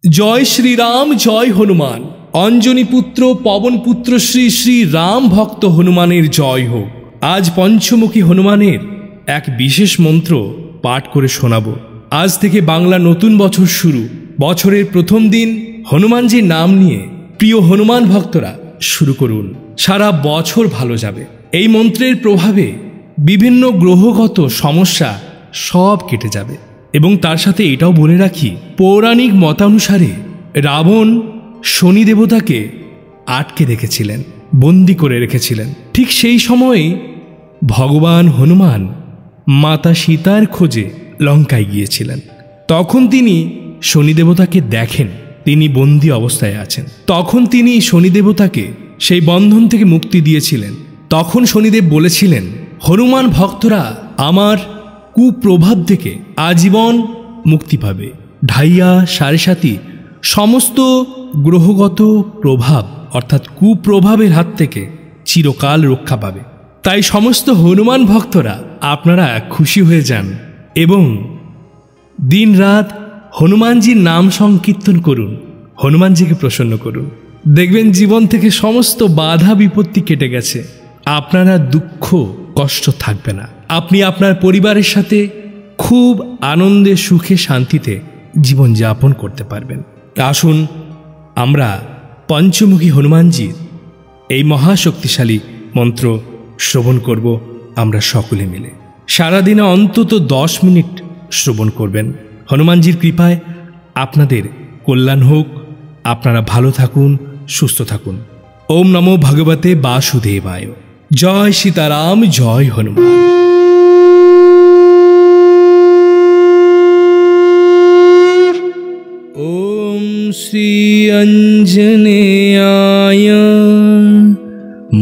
जय श्री राम जय हनुमान। अंजनी पुत्र पवन पुत्र श्री श्री राम भक्त हनुमानेर जय हो। आज पंचमुखी हनुमानेर एक विशेष मंत्र पाठ करे शोनाबो। आज थेके बांगला नतून बछर शुरू। बछरेर प्रथम दिन हनुमानजीर नाम निये प्रिय हनुमान भक्तरा शुरू करुन। सारा बछर भालो जाबे। एई मंत्रेर प्रभावे विभिन्न ग्रहगत समस्या सब केटे जाबे। एवं तार साथे एटाओ बोले राखी, पौराणिक मतानुसारे रावण शनि देवताके आटके रेखेछिलेन, बंदी करे रेखेछिलेन। ठीक सेई समय भगवान हनुमान माता सीतार खोजे लंकाय गियेछिलेन। तखन तिनी शनि देवताके देखें तिनी बंदी अवस्थाय आछेन। तखन तिनी शनि देवताके सेई बंधन थेके मुक्ति दियेछिलेन। तखन शनिदेव बोलेछिलेन, हनुमान भक्तरा आमार कुप्रभाव थेके आजीवन मुक्ति पाबे। ढाइया साढ़े साथी समस्त ग्रहगत प्रभाव अर्थात कुप्रभावेर हाथ थेके चिरकाल रक्षा पाबे। ताई समस्त हनुमान भक्तरा आपनारा खुशी हये जान एवं दिन रात हनुमानजीर नाम संकीर्तन करुन, हनुमानजीके प्रसन्न करुन। देखबेन जीवन थेके समस्त बाधा विपत्ति केटे गेछे। आपनारा दुःख कष्ट थाकबे ना। आपनी आपनार परिवारेर साथे खूब आनंदे सुखे शांतिते जीवन यापन करते पारबेन। आसुन आमरा पंचमुखी हनुमानजीर एई महाशक्तिशाली मंत्र श्रवण करब। आमरा सकले मिले सारा दिने अंतत 10 मिनिट श्रवण करबेन। हनुमानजीर कृपाय आपनादेर कल्याण होक। आपनारा भालो थाकुन, सुस्थ थाकुन। ओम नमो भगवते वासुदेवाय। जय सीताराम जय हनुमान। ओम श्री अंजनेयाय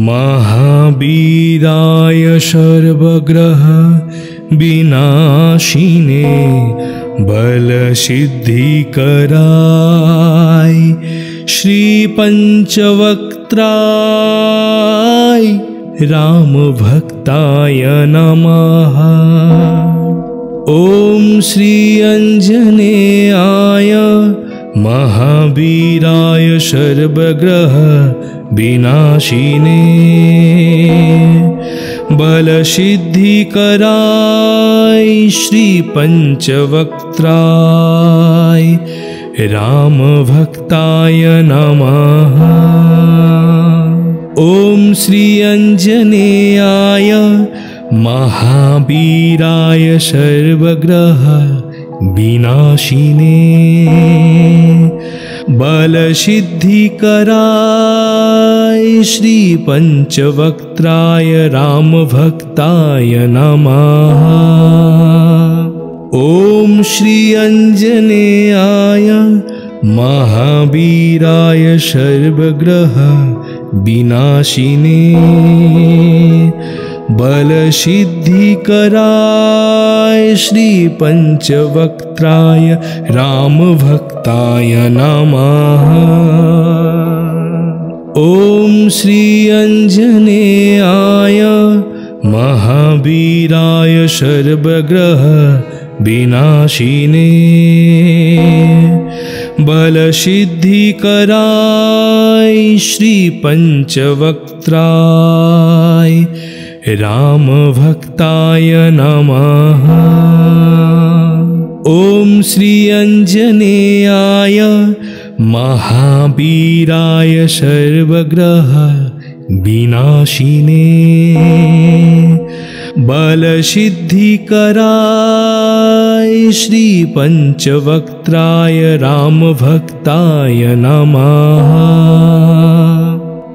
महावीराय सर्वग्रह विनाशिने बल सिद्धिकराय श्री पंचवक्त्राय राम भक्ताय नमः। ओम श्री अंजनेयाय महावीराय सर्वग्रह विनाशिने बल सिद्धिकराय श्री पंचवक्त्राय राम भक्ताय नमः। ओम श्री अंजनेयाय महावीराय सर्वग्रह विनाशिने बल सिद्धिकराय श्री पंचवक्त्राय राम भक्ताय नमः। ओम श्री अंजनेयाय महावीराय सर्वग्रह विनाशिने बल सिद्धिकराय श्री पंचवक्त्राय राम भक्ताय नमः। ओम श्री अंजनेयाय महावीराय सर्वग्रह विनाशिने बल सिद्धिकराय श्री पंचवक्त्राय राम भक्ताय नमः। ओम श्री अंजनेयाय महावीराय सर्वग्रह विनाशिने बल सिद्धिकराय श्री पंचवक्त्राय राम भक्ताय नमः।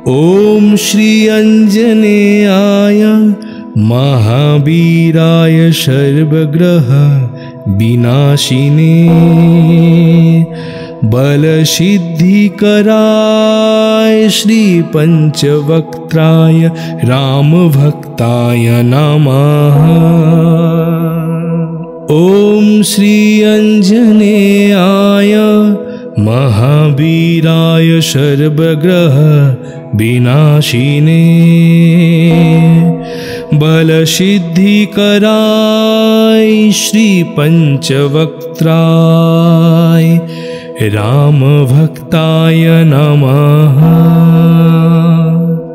ओम श्री अंजनेयाय महावीराय सर्वग्रह विनाशिने बल सिद्धिकराय श्री पंचवक्त्राय राम भक्ताय नमः। ओम श्री अंजनेयाय महावीराय सर्वग्रह विनाशिने बल सिद्धिकराय श्री पंचवक्त्राय रामभक्ताय नमः।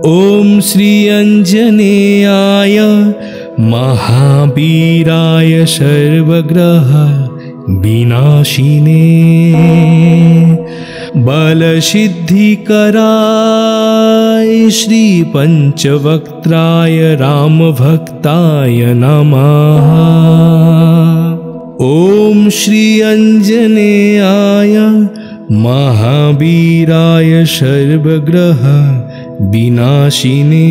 ॐ श्री आञ्जनेयाय महावीराय सर्वग्रह विनाशिने बलसिद्धिकराय श्री पंचवक्त्राय रामभक्ताय नमः। ॐ श्री आञ्जनेयाय महावीराय सर्वग्रह विनाशिने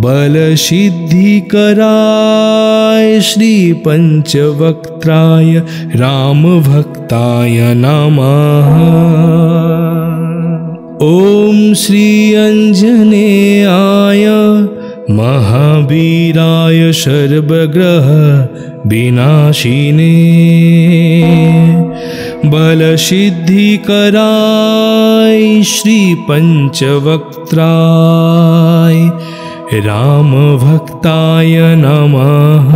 बलसिद्धिकराय श्री पंचवक्त्राय रामभक्ताय नमः। ॐ श्री आञ्जनेयाय महावीराय सर्वग्रह विनाशिने बलसिद्धिकराय श्री पंचवक्त्राय रामभक्ताय नमः।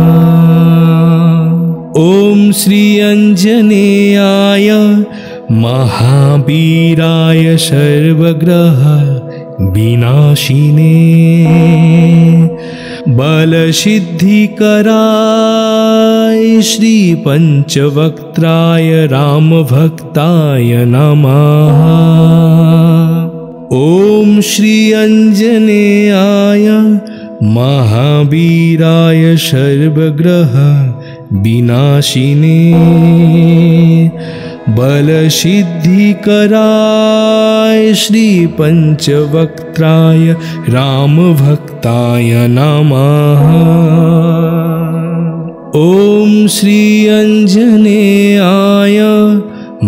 ॐ श्री आञ्जनेयाय महावीराय सर्वग्रह विनाशिने बलसिद्धिकराय श्री पंचवक्त्राय रामभक्ताय नमः। ॐ श्री आञ्जनेयाय महावीराय सर्वग्रह विनाशिने बलसिद्धिकराय श्री पंचवक्त्राय रामभक्ताय नमः। ॐ श्री आञ्जनेयाय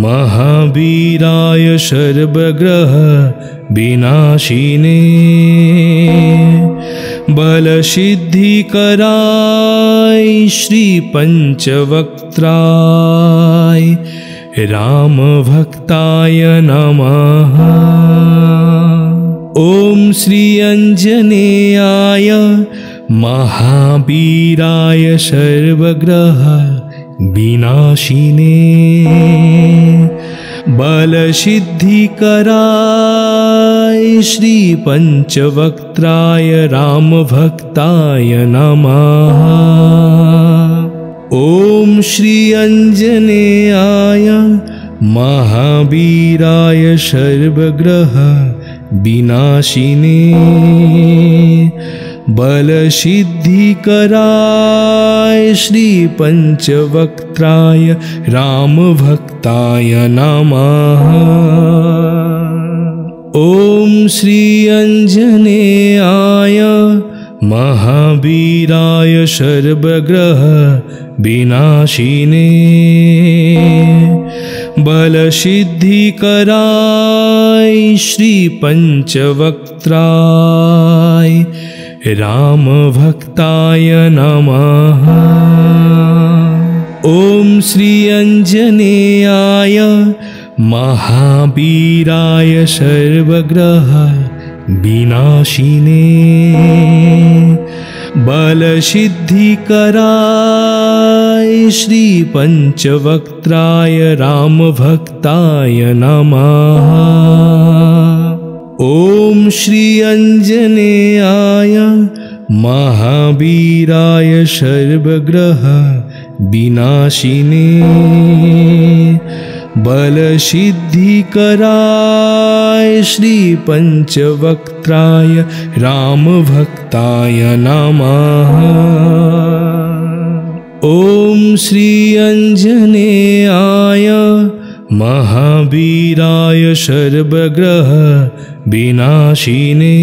महावीराय सर्वग्रह विनाशिने बलसिद्धिकराय श्री पंचवक्त्राय रामभक्ताय नमः। ॐ श्री आञ्जनेयाय महावीराय सर्वग्रह विनाशिने बलसिद्धिकराय श्री पंचवक्त्राय रामभक्ताय नमः। ॐ श्री आञ्जनेयाय महावीराय सर्वग्रह विनाशिने बलसिद्धिकराय श्री पंचवक्त्राय रामभक्ताय नमः। ॐ श्री आञ्जनेयाय महावीराय सर्वग्रह विनाशिने बलसिद्धिकराय श्री पंचवक्त्राय रामभक्ताय नमः। ॐ श्री आञ्जनेयाय महावीराय सर्वग्रह विनाशिने बलसिद्धिकराय श्री पंचवक्त्राय रामभक्ताय नमः। ॐ श्री आञ्जनेयाय महावीराय सर्वग्रह विनाशिने बलसिद्धिकराय श्री पंचवक्त्राय रामभक्ताय नमः। ॐ श्री आञ्जनेयाय महावीराय सर्वग्रह विनाशिने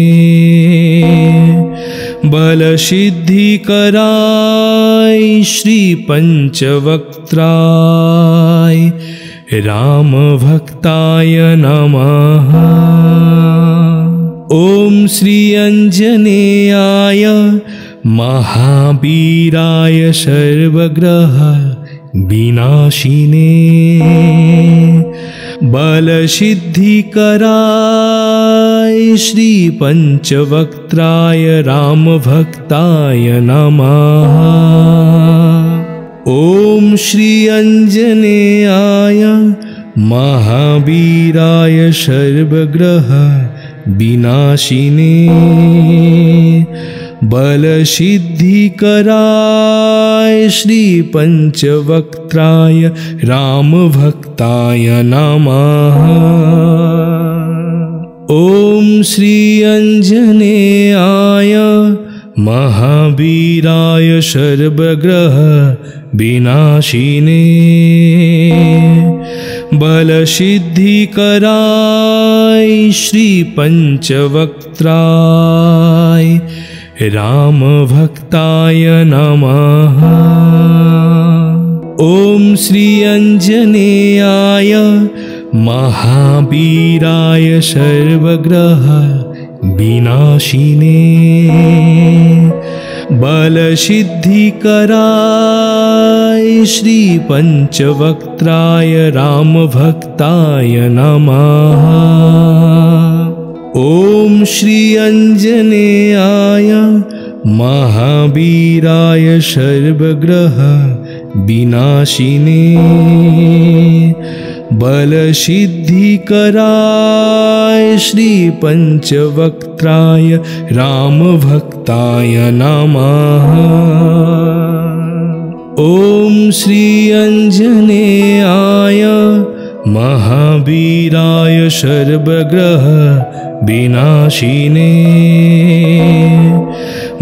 बलसिद्धिकराय श्री पंचवक्त्राय रामभक्ताय नमः। ॐ श्री आञ्जनेयाय महावीराय सर्वग्रह विनाशिने बलसिद्धिकराय श्री पंचवक्त्राय रामभक्ताय नमः। ॐ श्री अञ्जनेयाय महावीराय सर्वग्रह विनाशिने बलसिद्धिकराय श्री पंचवक्त्राय रामभक्ताय नमः। ॐ श्री अञ्जनेयाय महावीराय सर्वग्रह विनाशिने बलसिद्धिकराय श्री पंचवक्त्राय रामभक्ताय नमः। ॐ श्री अञ्जनेयाय महावीराय सर्वग्रह विनाशिने बलसिद्धिकराय श्री पंचवक्त्राय रामभक्ताय नमः। ॐ श्री अञ्जनेयाय महावीराय सर्वग्रह विनाशिने बलसिद्धिकराय श्री पंचवक्त्राय रामभक्ताय नमः। ॐ श्री अञ्जनेयाय महावीराय सर्वग्रह विनाशिने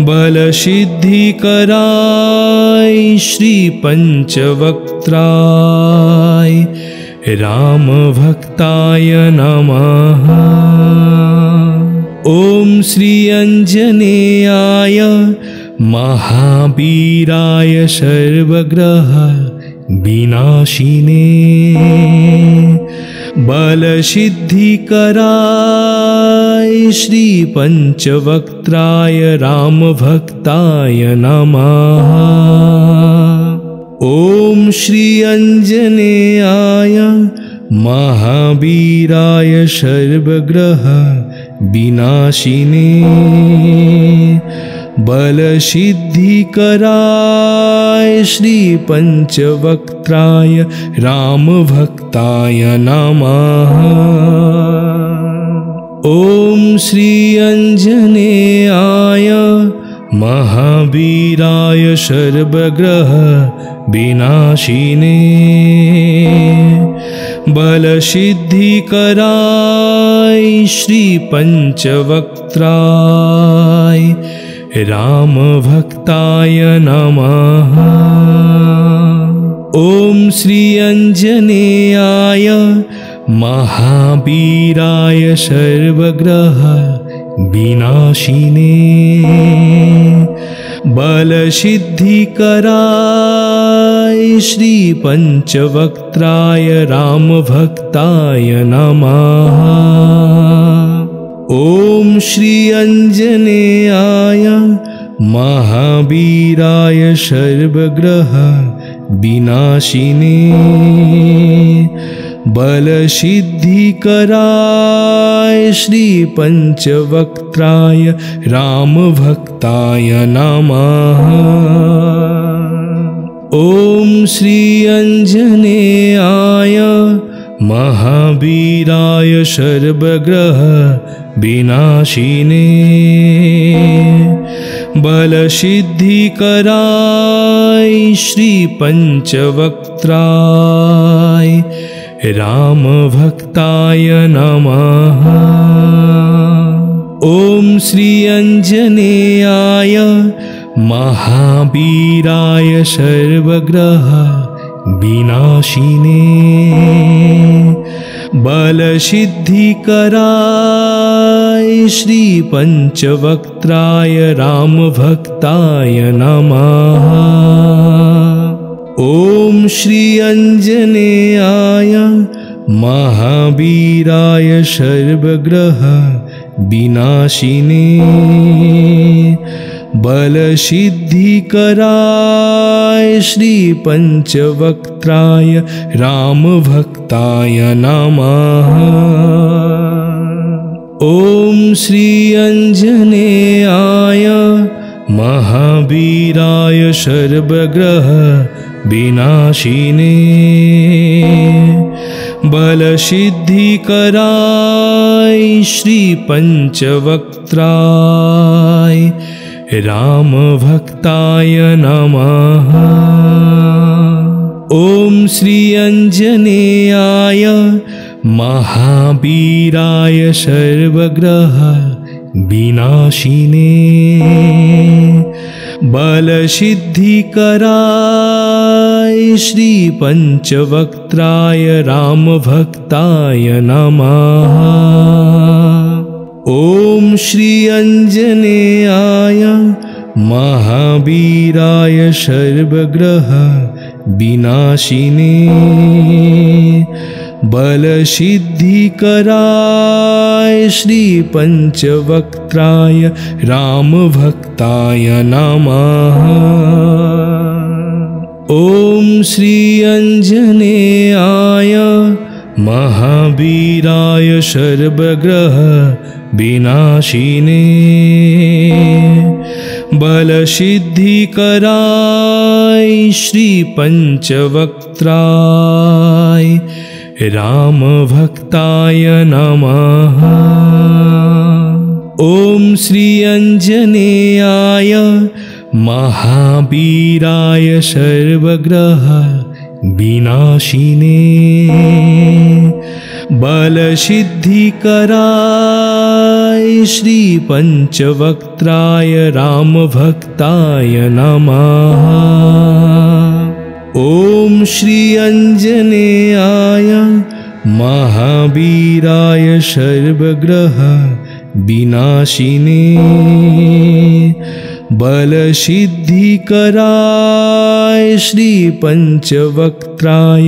बलसिद्धिकराय श्री पंचवक्त्राय रामभक्ताय नमः। ॐ श्री अञ्जनेयाय महावीराय सर्वग्रह विनाशिने बलसिद्धिकराय श्री पंचवक्त्राय रामभक्ताय नमः। ॐ श्री अञ्जनेयाय महावीराय सर्वग्रह विनाशिने बलसिद्धिकराय श्री पंचवक्त्राय रामभक्ताय नमः। ॐ श्री अञ्जनेयाय महावीराय सर्वग्रह विनाशिने बलसिद्धिकराय श्री पंचवक्त्राय रामभक्ताय नमः। ॐ श्री अञ्जनेयाय महावीराय सर्वग्रह विनाशिने बलसिद्धिकराय श्री पंचवक्त्राय रामभक्ताय नमः। ॐ श्री अञ्जनेयाय महावीराय सर्वग्रह विनाशिने बलसिद्धिकराय श्री पंचवक्त्राय रामभक्ताय नमः। ॐ श्री अञ्जनेयाय महावीराय सर्वग्रह विनाशिने बलसिद्धिकराय श्री पंचवक्त्राय रामभक्ताय नमः। ॐ श्री अञ्जनेयाय महावीराय सर्वग्रह विनाशिने बलसिद्धिकराय श्री पंचवक्त्राय रामभक्ताय नमः। ॐ श्री अञ्जनेयाय महावीराय सर्वग्रह विनाशिने बलसिद्धिकराय श्री पंचवक्त्राय रामभक्ताय नमः। ॐ श्री अञ्जनेयाय महावीराय सर्वग्रह विनाशिने बलसिद्धिकराय श्री पंचवक्त्राय रामभक्ताय नमः। ॐ श्री अंजनेयाय महावीराय सर्वग्रह विनाशिने बलसिद्धिकराय श्री पंचवक्त्राय रामभक्ताय नमः। ॐ श्री अंजनेयाय महावीराय सर्वग्रह विनाशिने बलसिद्धिकराय श्री पंचवक्त्राय रामभक्ताय नमः। ॐ श्री अंजनेयाय महावीराय सर्वग्रह विनाशिने बलसिद्धिकराय श्री पंचवक्त्राय रामभक्ताय नमः। ॐ श्री अंजनेयाय महावीराय सर्वग्रह विनाशिने बलसिद्धिकराय श्री पंचवक्त्राय रामभक्ताय नमः। ॐ श्री अंजनेयाय महावीराय सर्वग्रह विनाशिने बलसिद्धिकराय श्री पंचवक्त्राय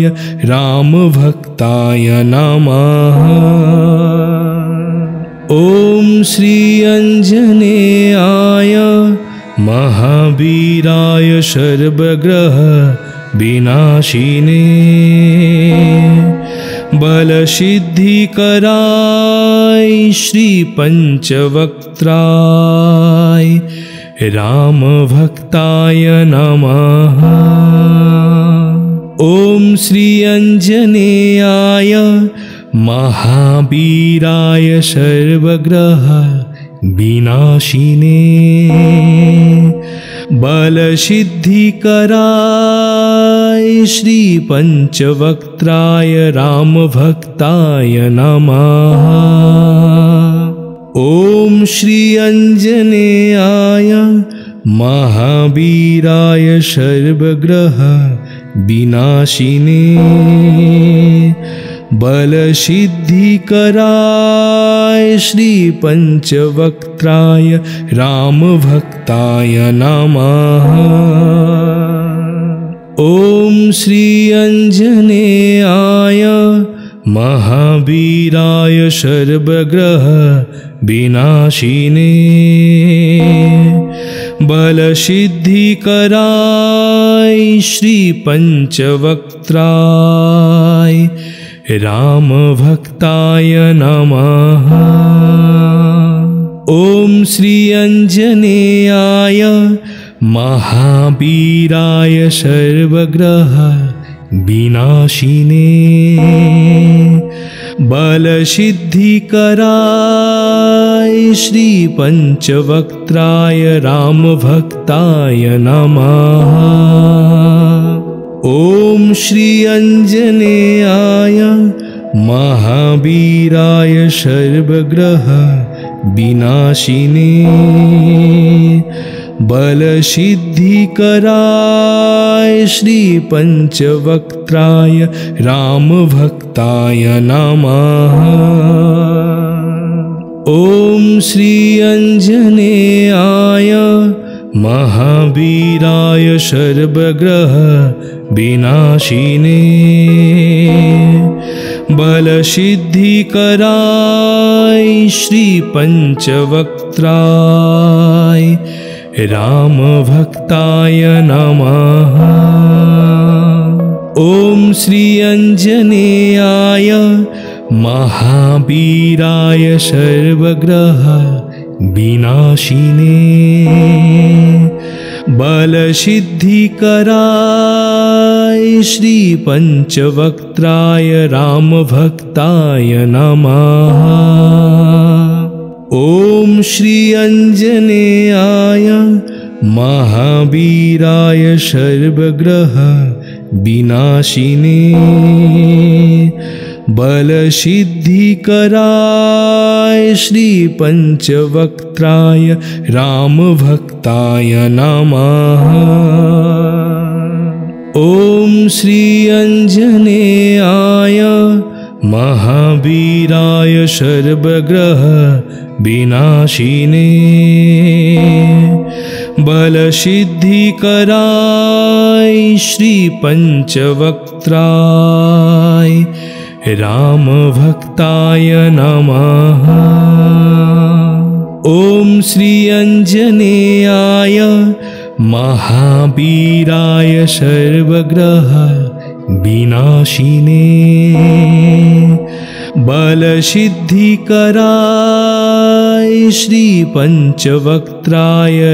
रामभक्ताय नमः। ॐ श्री अंजनेयाय महावीराय सर्वग्रह विनाशिने बलसिद्धिकराय श्री पंचवक्त्राय रामभक्ताय नमः। ॐ श्री अंजनेयाय महावीराय सर्वग्रह विनाशिने बलसिद्धिकराय श्री पंचवक्त्राय रामभक्ताय नमः। ॐ श्री अंजनेयाय महावीराय सर्वग्रह विनाशिने बलसिद्धिकराय श्री पंचवक्त्राय रामभक्ताय नमः। ॐ श्री अंजनेयाय महावीराय सर्वग्रह विनाशिने बलसिद्धिकराय श्री पंचवक्त्राय रामभक्ताय नमः। ॐ श्री अंजनेयाय महावीराय सर्वग्रह विनाशिने बलसिद्धिकराय श्री पंचवक्त्राय रामभक्ताय नमः। ॐ श्री अंजनेयाय महावीराय सर्वग्रह विनाशिने बलसिद्धिकराय श्री पंचवक्त्राय रामभक्ताय नमः। ॐ श्री अंजनेयाय महावीराय सर्वग्रह विनाशिने बलसिद्धिकराय श्री पंचवक्त्राय रामभक्ताय नमः। ॐ श्री अंजनेयाय महावीराय सर्वग्रह विनाशिने बलसिद्धिकराय श्रीपञ्चवक्त्राय रामभक्ताय नमः। ॐ श्री अञ्जनेयाय महावीराय सर्वग्रह विनाशिने बलसिद्धिकराय श्रीपञ्चवक्त्राय रामभक्ताय नमः। ॐ श्री अञ्जनेयाय महावीराय सर्वग्रह विनाशिने बलसिद्धिकराय श्रीपञ्चवक्त्राय रामभक्ताय नमः। ॐ श्री अञ्जनेयाय महावीराय सर्वग्रह विनाशिने बलसिद्धिकराय श्रीपञ्चवक्त्राय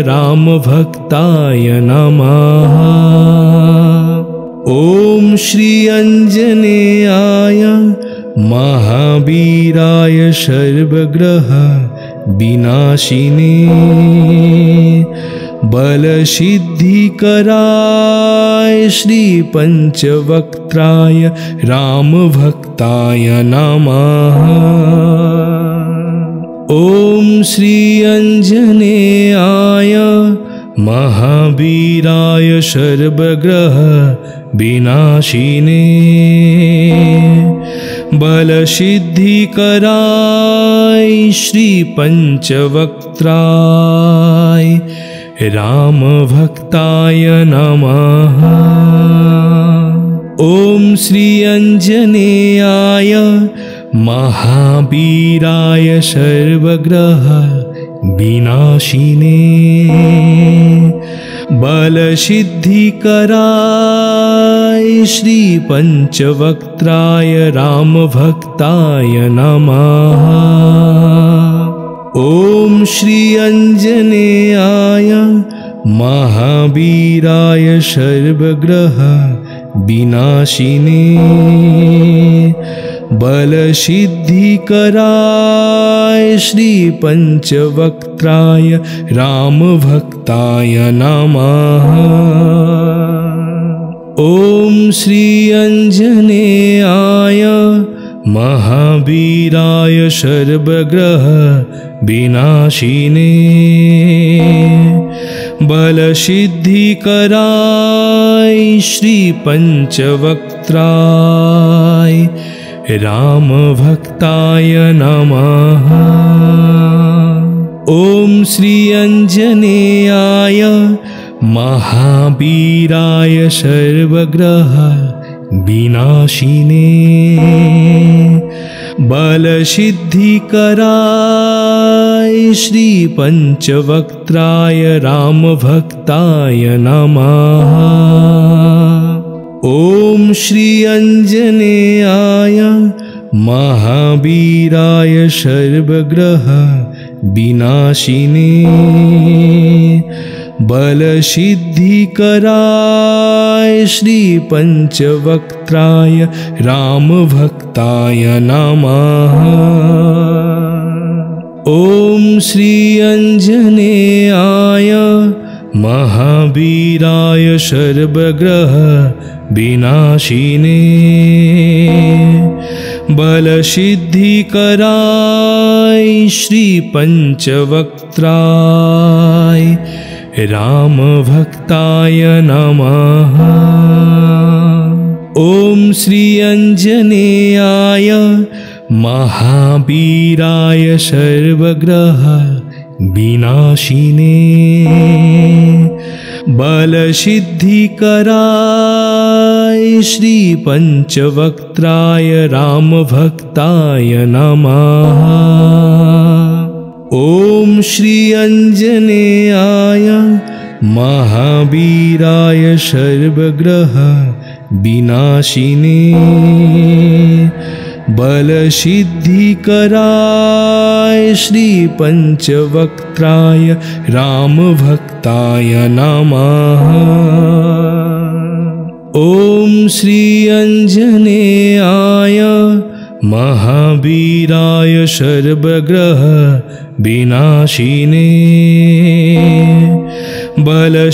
रामभक्ताय नमः। ॐ श्री अञ्जनेयाय महावीराय सर्वग्रह विनाशिने बलसिद्धिकराय श्रीपञ्चवक्त्राय रामभक्ताय नमः। ॐ श्री अञ्जनेयाय महावीराय सर्वग्रह विनाशिने बलसिद्धिकराय श्रीपञ्चवक्त्राय रामभक्ताय नमः। ॐ श्री अञ्जनेयाय महावीराय सर्वग्रह विनाशिने बलसिद्धिकराय श्रीपञ्चवक्त्राय रामभक्ताय नमः। ॐ श्री अञ्जनेयाय महावीराय सर्वग्रह विनाशिने बलसिद्धिकराय श्रीपञ्चवक्त्राय रामभक्ताय नमः। ॐ श्री अञ्जनेयाय महावीराय सर्वग्रह विनाशिने बलसिद्धिकराय श्रीपञ्चवक्त्राय रामभक्ताय नमः। ॐ श्री अञ्जनेयाय महावीराय सर्वग्रह विनाशिने बलसिद्धिकराय श्रीपञ्चवक्त्राय रामभक्ताय नमः। ॐ श्री अञ्जनेयाय महावीराय सर्वग्रह विनाशिने बलसिद्धिकराय श्रीपञ्चवक्त्राय रामभक्ताय नमः। ॐ श्री अञ्जनेयाय महावीराय सर्वग्रह विनाशिने बलसिद्धिकराय श्रीपञ्चवक्त्राय रामभक्ताय नमः। ॐ श्री अञ्जनेयाय महावीराय सर्वग्रह विनाशिने बलसिद्धिकराय श्रीपञ्चवक्त्राय रामभक्ताय नमः। ॐ श्री अञ्जनेयाय महावीराय सर्वग्रह विनाशिने बलसिद्धिकराय श्रीपञ्चवक्त्राय रामभक्ताय नमः। ॐ श्री अञ्जनेयाय महावीराय सर्वग्रह विनाशिने बलसिद्धिकराय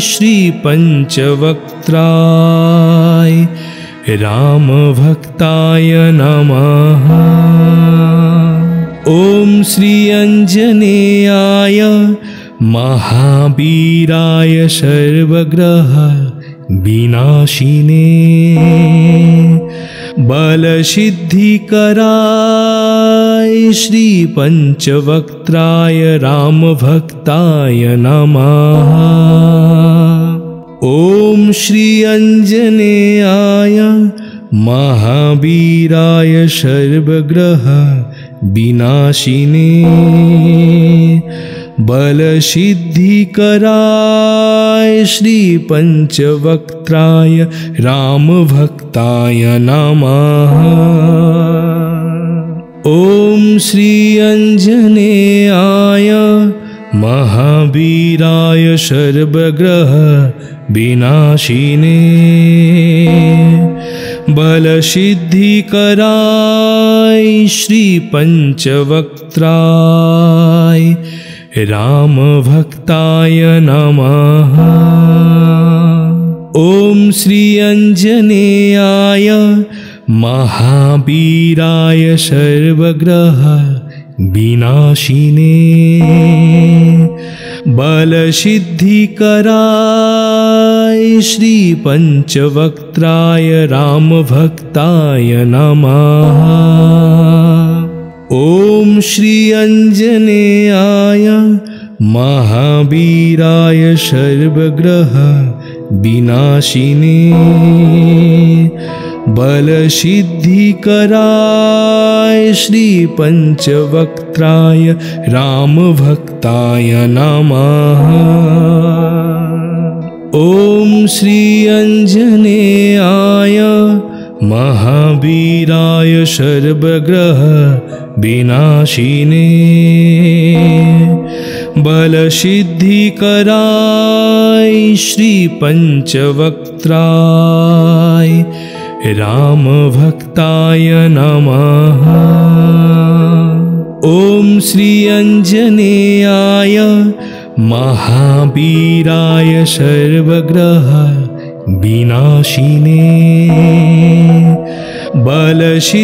श्री पंचवक्त्राय रामभक्ताय नमः। ॐ श्री अञ्जनेयाय महावीराय सर्वग्रह विनाशिने बलसिद्धिकराय श्री पंचवक्त्राय रामभक्ताय नमः। ॐ श्री अञ्जनेयाय महावीराय सर्वग्रह विनाशिने बलसिद्धिकराय श्री पंचवक्त्राय रामभक्ताय नमः। ॐ श्री अञ्जनेयाय महावीराय सर्वग्रह विनाशिने बलसिद्धिकराय श्री पंचवक्त्राय रामभक्ताय नमः। ॐ श्री अञ्जनेयाय महावीराय सर्वग्रह विनाशिने बलसिद्धिकराय श्री पंचवक्त्राय रामभक्ताय नमः। ॐ श्री अञ्जनेयाय महावीराय सर्वग्रह विनाशिने बलसिद्धिकराय श्री पंचवक्त्राय रामभक्ताय नमः। ॐ श्री अञ्जनेयाय महावीराय सर्वग्रह विनाशिने बलसिद्धिकराय श्री पंचवक्त्राय रामभक्ताय नमः। ॐ श्री अञ्जनेयाय महावीराय सर्वग्रह विनाशिने बलसिद्धिकराय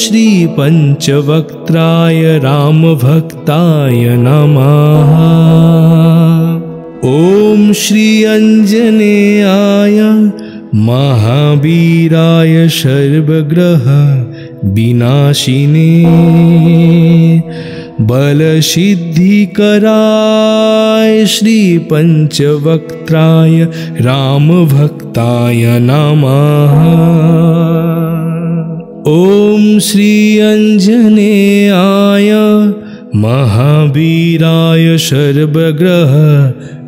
श्री पंचवक्त्राय रामभक्ताय नमः। ॐ श्री अञ्जनेयाय महावीराय सर्वग्रह विनाशिने बलसिद्धिकराय श्री पंचवक्त्राय रामभक्ताय नमः। ॐ श्री अञ्जनेयाय महावीराय सर्वग्रह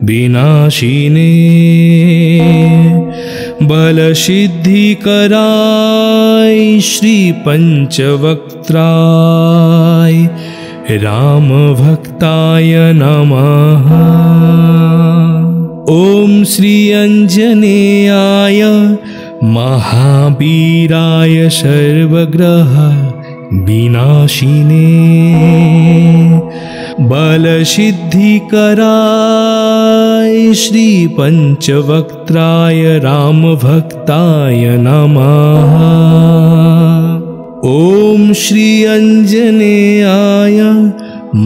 विनाशिने बलसिद्धिकराय श्री पंचवक्त्राय रामभक्ताय नमः। ॐ श्री अञ्जनेयाय महावीराय सर्वग्रह विनाशिने बलसिद्धिकराय श्री पंचवक्त्राय रामभक्ताय नमः। ॐ श्री अञ्जनेयाय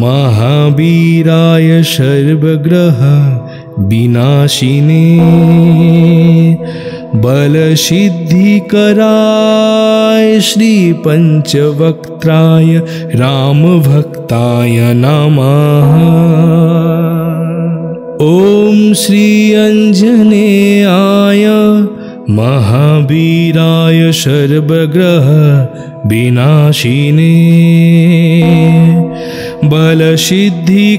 महावीराय सर्वग्रह विनाशिने बलसिद्धिकराय श्री पंचवक्त्राय रामभक्ताय नमः। ॐ श्री अञ्जनेयाय महावीराय सर्वग्रह विनाशिने बलसिद्धिकराय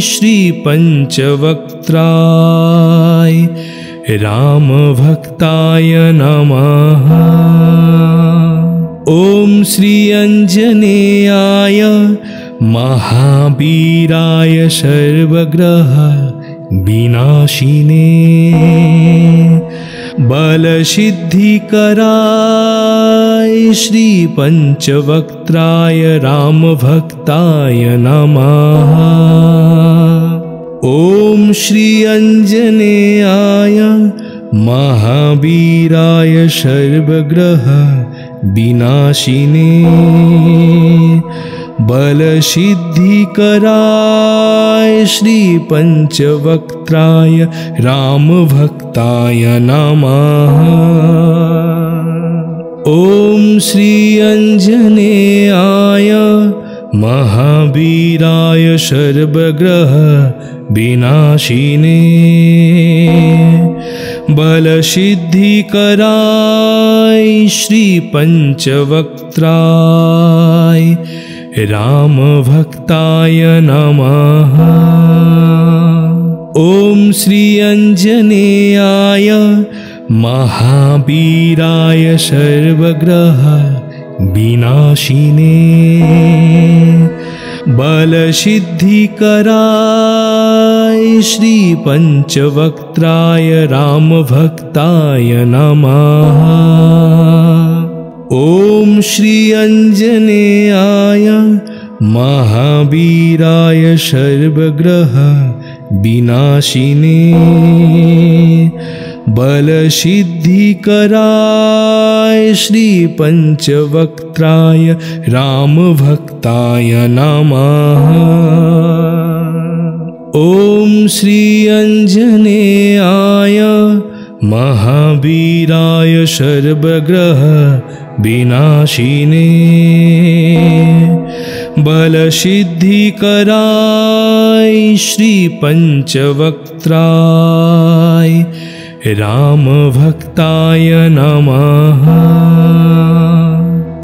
श्री पंचवक्त्राय रामभक्ताय नमः। ॐ श्री अञ्जनेयाय महावीराय सर्वग्रह विनाशिने बलसिद्धिकराय श्री पंचवक्त्राय रामभक्ताय नमः। ओम श्री अंजनेयाय महावीराय सर्वग्रह विनाशिने बलसिद्धिकराय श्री पंचवक्त्राय रामभक्ताय नमः। ओम श्री अंजनेयाय महावीराय सर्वग्रह विनाशिने बलसिद्धिकराय श्री पंचवक्त्राय रामभक्ताय नमः। ओम श्री अंजनेयाय महावीराय सर्वग्रह विनाशिने बलसिद्धिकराय श्री पंचवक्त्राय रामभक्ताय नमः। ओम श्री अंजनेयाय महावीराय सर्वग्रह विनाशिने बलसिद्धिकराय श्री पंचवक्त्राय रामभक्ताय नमः। ओम श्री अंजनेयाय महावीराय सर्वग्रह विनाशिने बलसिद्धिकराय श्री पंचवक्त्राय रामभक्ताय नमः।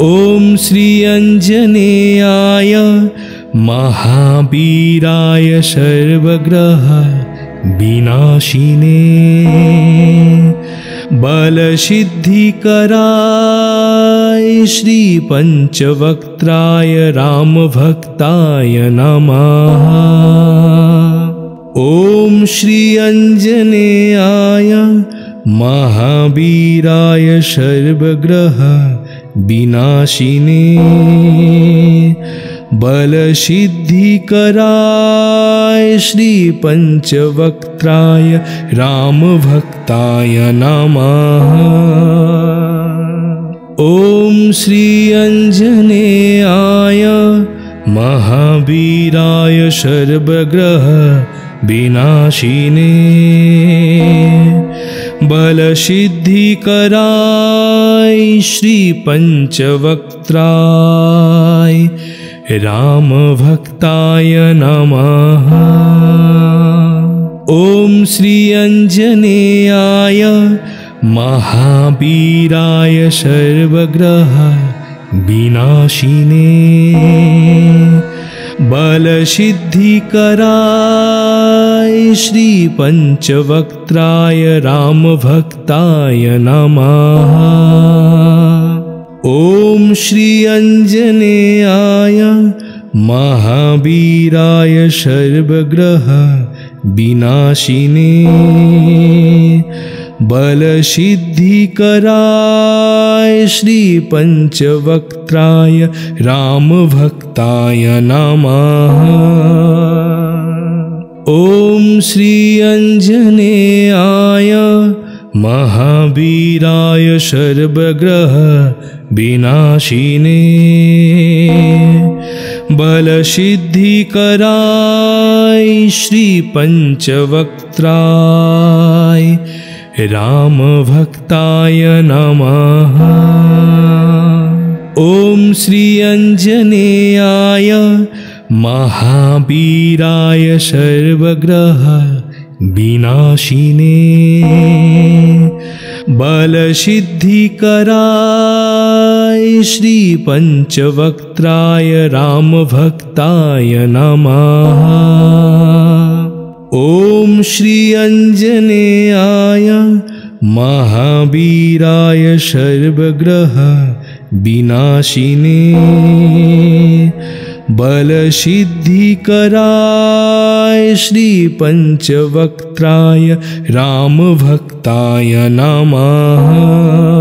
ओम श्री अंजनेयाय महावीराय सर्वग्रह विनाशिने बलसिद्धिकराय श्री पंचवक्त्राय रामभक्ताय नमः। ओम श्री अंजनेयाय महावीराय सर्वग्रह विनाशिने बलसिद्धिकराय श्री पंचवक्त्राय रामभक्ताय नमः। ओम श्री अंजनेयाय महावीराय सर्वग्रह विनाशिने बलसिद्धिकराय श्री पंचवक्त्राय रामभक्ताय नमः। ओम श्री अंजनेयाय महावीराय सर्वग्रह विनाशिने बलसिद्धिकराय श्री पंचवक्त्राय रामभक्ताय नमः। ओम श्री अंजनेयाय महावीराय सर्वग्रह विनाशिने बलसिद्धिकराय श्री पंचवक्त्राय रामभक्ताय नमः। ओम श्री अंजनेयाय महावीराय सर्वग्रह विनाशिने बलसिद्धिकराय श्री पंचवक्त्राय रामभक्ताय नमः। ओम श्री अंजनेयाय महावीराय सर्वग्रह विनाशिने बलसिद्धिकराय श्री पंचवक्त्राय रामभक्ताय नमः। ओम श्री अंजनेयाय महावीराय सर्वग्रह विनाशिने बलसिद्धिकराय श्री पंचवक्त्राय रामभक्ताय नमः।